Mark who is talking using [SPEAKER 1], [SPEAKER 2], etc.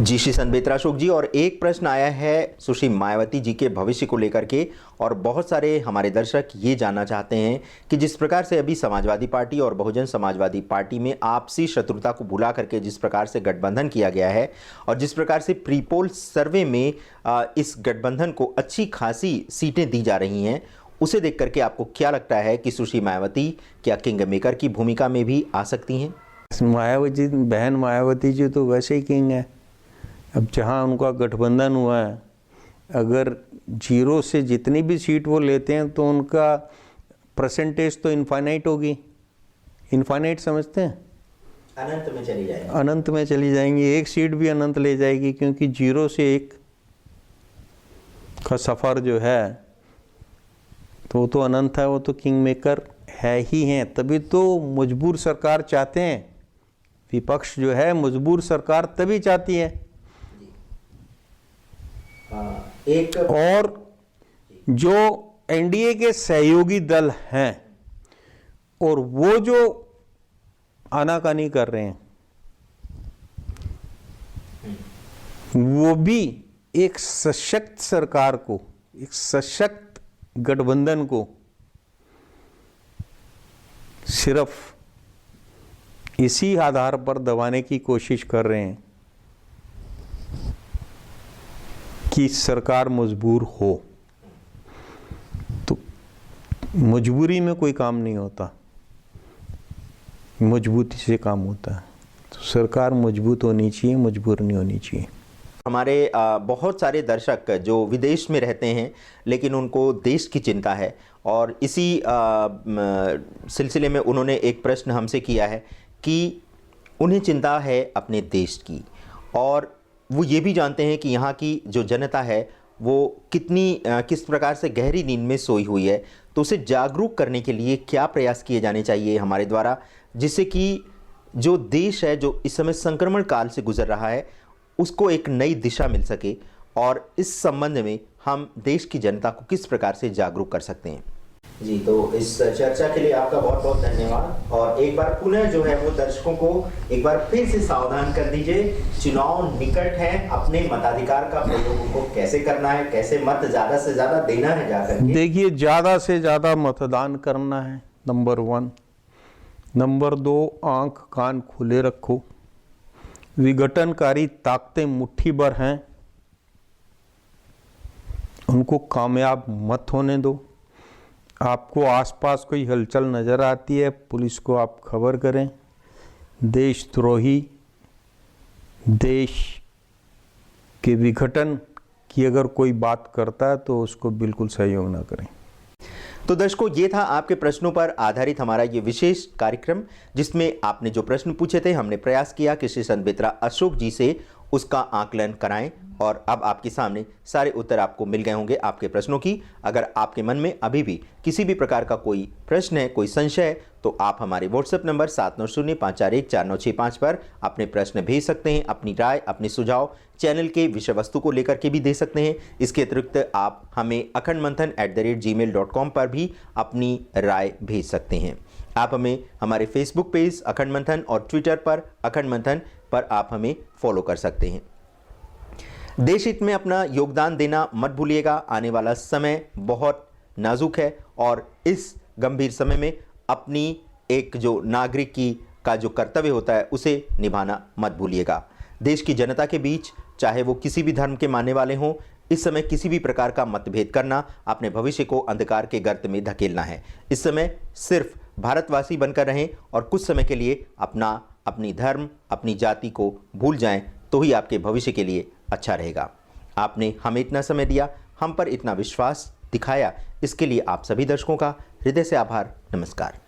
[SPEAKER 1] जी श्री संत अशोक जी, और एक प्रश्न आया है सुश्री मायावती जी के भविष्य को लेकर के, और बहुत सारे हमारे दर्शक ये जानना चाहते हैं कि जिस प्रकार से अभी समाजवादी पार्टी और बहुजन समाजवादी पार्टी में आपसी शत्रुता को भुला करके जिस प्रकार से गठबंधन किया गया है और जिस प्रकार से प्री पोल सर्वे में इस गठबंधन को अच्छी खासी सीटें दी जा रही हैं, उसे देख करके आपको क्या लगता है कि सुश्री मायावती क्या किंग मेकर की भूमिका में भी आ सकती हैं?
[SPEAKER 2] मायावती बहन मायावती जी तो वैसे ही किंग है। अब जहाँ उनका गठबंधन हुआ है, अगर जीरो से जितनी भी सीट वो लेते हैं तो उनका परसेंटेज तो इनफाइनाइट होगी। इनफाइनाइट समझते हैं?
[SPEAKER 1] अनंत में चली जाएगी।
[SPEAKER 2] अनंत में चली जाएंगी, एक सीट भी अनंत ले जाएगी, क्योंकि जीरो से एक का सफ़र जो है तो वो तो अनंत है, वो तो किंग मेकर है ही हैं। तभी तो मजबूर सरकार चाहते हैं, विपक्ष जो है मजबूर सरकार तभी चाहती है। और जो एनडीए के सहयोगी दल हैं और वो जो आनाकानी कर रहे हैं, वो भी एक सशक्त सरकार को, एक सशक्त गठबंधन को सिर्फ इसी आधार पर दबाने की कोशिश कर रहे हैं कि सरकार मजबूर हो। तो मजबूरी में कोई काम नहीं होता, मजबूती से काम होता है। तो सरकार मजबूत होनी चाहिए, मजबूर नहीं होनी चाहिए।
[SPEAKER 1] हमारे बहुत सारे दर्शक जो विदेश में रहते हैं लेकिन उनको देश की चिंता है, और इसी सिलसिले में उन्होंने एक प्रश्न हमसे किया है कि उन्हें चिंता है अपने देश की, और वो ये भी जानते हैं कि यहाँ की जो जनता है वो किस प्रकार से गहरी नींद में सोई हुई है। तो उसे जागरूक करने के लिए क्या प्रयास किए जाने चाहिए हमारे द्वारा, जिससे कि जो देश है जो इस समय संक्रमण काल से गुजर रहा है उसको एक नई दिशा मिल सके, और इस संबंध में हम देश की जनता को किस प्रकार से जागरूक कर सकते हैं। जी, तो इस चर्चा के लिए आपका बहुत बहुत धन्यवाद। और एक बार पुनः जो है वो दर्शकों को एक बार फिर से सावधान कर दीजिए, चुनाव निकट है, अपने मताधिकार का प्रयोग को कैसे करना है, कैसे मत ज्यादा से ज्यादा देना है जाकर के।
[SPEAKER 2] देखिए, ज्यादा से ज्यादा मतदान करना है, नंबर 1। नंबर 2, आंख कान खुले रखो। विघटनकारी ताकतें मुट्ठी भर हैं, उनको कामयाब मत होने दो। आपको आसपास कोई हलचल नज़र आती है, पुलिस को आप खबर करें। देशद्रोही, देश के विघटन की अगर कोई बात करता है तो उसको बिल्कुल सहयोग ना करें।
[SPEAKER 1] तो दर्शकों, ये था आपके प्रश्नों पर आधारित हमारा ये विशेष कार्यक्रम, जिसमें आपने जो प्रश्न पूछे थे हमने प्रयास किया कि श्री संत अशोक जी से उसका आकलन कराएं, और अब आपके सामने सारे उत्तर आपको मिल गए होंगे आपके प्रश्नों की। अगर आपके मन में अभी भी किसी भी प्रकार का कोई प्रश्न है, कोई संशय है, तो आप हमारे व्हाट्सएप नंबर 7905414965 पर अपने प्रश्न भेज सकते हैं। अपनी राय, अपने सुझाव चैनल के विषय वस्तु को लेकर के भी दे सकते हैं। इसके अतिरिक्त आप हमें akhandmanthan@gmail.com पर भी अपनी राय भेज सकते हैं। आप हमें हमारे फेसबुक पेज अखंड मंथन और ट्विटर पर अखंड मंथन पर आप हमें फॉलो कर सकते हैं। देश हित में अपना योगदान देना मत भूलिएगा। आने वाला समय बहुत नाजुक है, और इस गंभीर समय में अपनी एक जो नागरिक का जो कर्तव्य होता है उसे निभाना मत भूलिएगा। देश की जनता के बीच, चाहे वो किसी भी धर्म के मानने वाले हों, इस समय किसी भी प्रकार का मतभेद करना अपने भविष्य को अंधकार के गर्त में धकेलना है। इस समय सिर्फ भारतवासी बनकर रहें और कुछ समय के लिए अपनी धर्म, अपनी जाति को भूल जाएं, तो ही आपके भविष्य के लिए अच्छा रहेगा। आपने हमें इतना समय दिया, हम पर इतना विश्वास दिखाया, इसके लिए आप सभी दर्शकों का हृदय से आभार। नमस्कार।